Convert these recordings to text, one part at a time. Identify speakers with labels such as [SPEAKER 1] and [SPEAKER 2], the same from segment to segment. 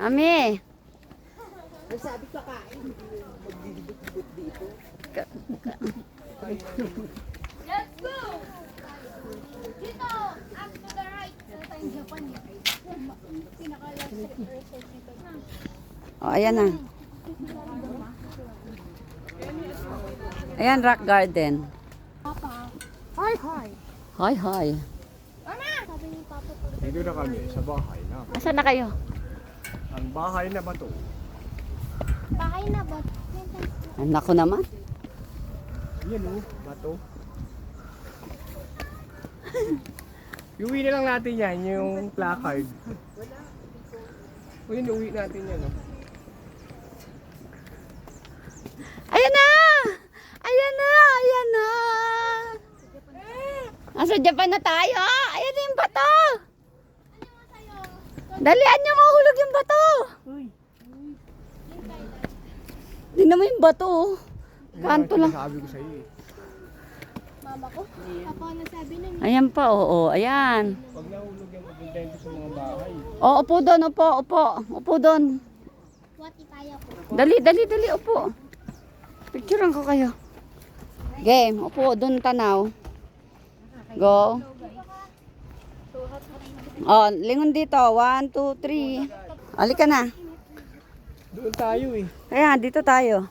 [SPEAKER 1] Ami.
[SPEAKER 2] Sabi ka kain, magdidibot dito.
[SPEAKER 3] Let's go! Dito, up to the right. Ito tayong Japan eh. Pinaka-left research nito.
[SPEAKER 1] Oh, ayan na. Ayan, rock garden.
[SPEAKER 3] Papa. Hi, hi.
[SPEAKER 1] Hi, hi.
[SPEAKER 3] Mama! Sabi ni Papa po.
[SPEAKER 4] Dito na kami sa bahay na.
[SPEAKER 1] Asan na kayo?
[SPEAKER 4] Ang bahay na ba to?
[SPEAKER 3] Bahay na ba?
[SPEAKER 1] Anak ko naman.
[SPEAKER 4] Yan o, bato. Iuwi na lang natin yan, yung placard. O yun, uwi natin yan. Oh.
[SPEAKER 1] Ayan na! Ayan na! Ayan na! Nasa Japan na tayo! Ayan na yung bato! Dalian nyo mahulog yung bato! Hindi naman yung bato. Oh. Kanto lang.
[SPEAKER 4] Sabi ko sa'yo eh.
[SPEAKER 3] Mama ko? Papa, nasabi na niya.
[SPEAKER 1] Ayan pa, oo. Ayan.
[SPEAKER 4] Pag nahulog yan, pupunta yun sa mga bahay.
[SPEAKER 1] Oh, upo doon, upo, upo. Upo doon.
[SPEAKER 3] What if ayaw ko?
[SPEAKER 1] Dali, dali, dali, upo. Picturean ko kayo. Game, upo, doon tanaw. Go. Oh, lingon dito. 1, 2, 3. Halika na.
[SPEAKER 4] Doon tayo eh.
[SPEAKER 1] Kaya, dito tayo.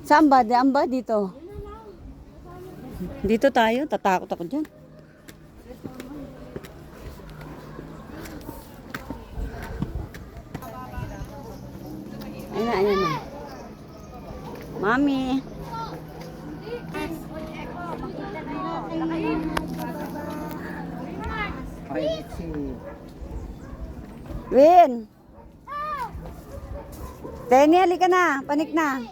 [SPEAKER 1] Saan ba? Diyan ba? Dito. Dito tayo. Tatakot ako dyan. Ayun na, ayun na. Mami. Win. Tenny, halika na. Panik na.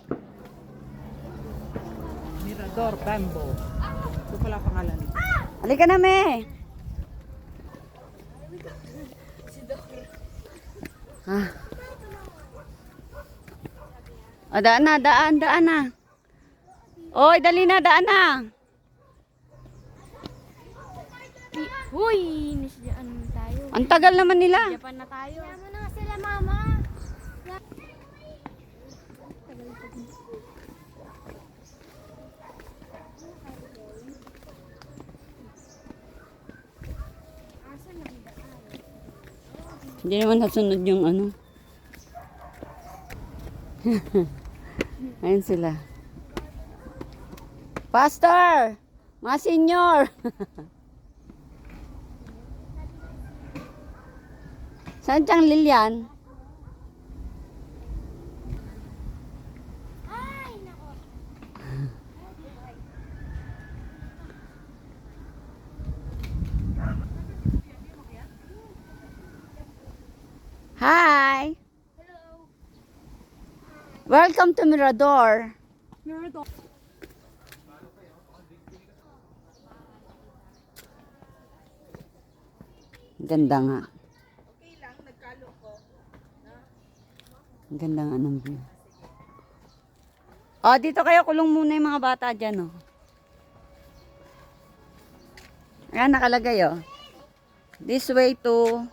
[SPEAKER 2] Mirador, Bambo. Ito pala pangalan.
[SPEAKER 1] Halika na, me. Ah. Ah, daan na, daan na. Oy, dali na, daan na.
[SPEAKER 3] Huy! Nasiyaan tayo.
[SPEAKER 1] Ang tagal naman nila.
[SPEAKER 3] Japan na tayo. Kaya mo na sila, Mama.
[SPEAKER 1] Hindi naman nasunod yung ano. Ayun sila. Pastor! Mga senior! Saan siyang Lilian?
[SPEAKER 3] Ay, nako.
[SPEAKER 1] Hi!
[SPEAKER 3] Hello.
[SPEAKER 1] Welcome to Mirador.
[SPEAKER 3] Mirador.
[SPEAKER 1] Ganda nga.
[SPEAKER 2] Okay lang, nagkalo ko.
[SPEAKER 1] Ang ganda nga ng view. Oh, dito kayo kulong muna yung mga bata dyan, oh. Ayan, nakalagay, oh. This way to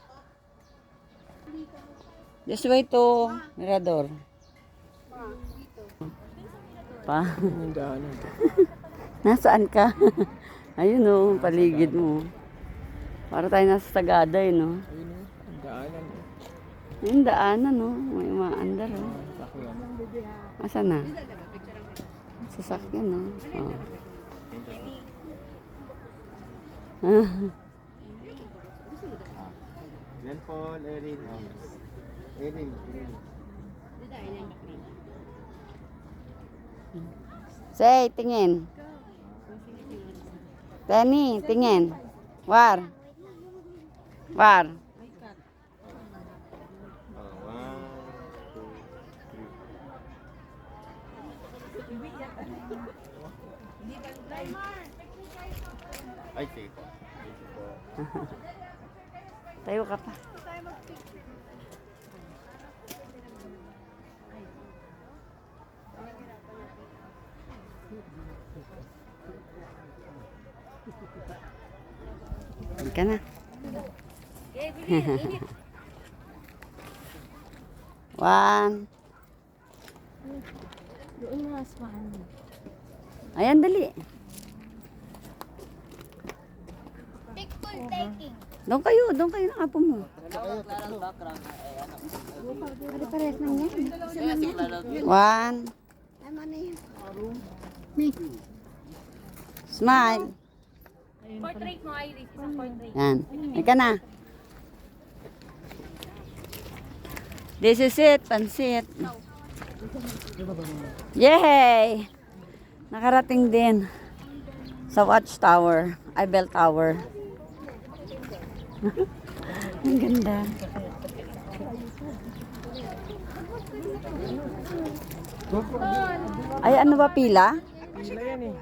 [SPEAKER 1] Mirador. Pa.
[SPEAKER 4] Yung daanan.
[SPEAKER 1] Nasaan ka? Ayun, oh, paligid mo. Para tayo nasa Sagada, eh, no?
[SPEAKER 4] Ayun o, ang daanan o.
[SPEAKER 1] Ayun, daanan, no? May maandar, oh.
[SPEAKER 4] Sakyan.
[SPEAKER 1] Asan na? Sasakyan, no? Oh.
[SPEAKER 4] Yan po, Erin. Erin.
[SPEAKER 1] Say, tingin. Tenny, tingin. War. War.
[SPEAKER 4] Ay, sige po.
[SPEAKER 1] Tayo ka pa. Hindi ka na. One.
[SPEAKER 3] Doon na asmaan.
[SPEAKER 1] Ayan, dali.
[SPEAKER 3] Picture taking.
[SPEAKER 1] Doon kayo ng apo mo. Pare-pares lang yan. Isa lang yan. One.
[SPEAKER 3] Tama na yun.
[SPEAKER 1] Smile.
[SPEAKER 3] Portrait mo, Iris. Isang portrait.
[SPEAKER 1] Yan. Ika na. This is it. Pansit. Yay! Nakarating din sa Watchtower. Eiffel Tower. Ang ganda. Ay, ano ba pila?
[SPEAKER 4] Pila yan eh.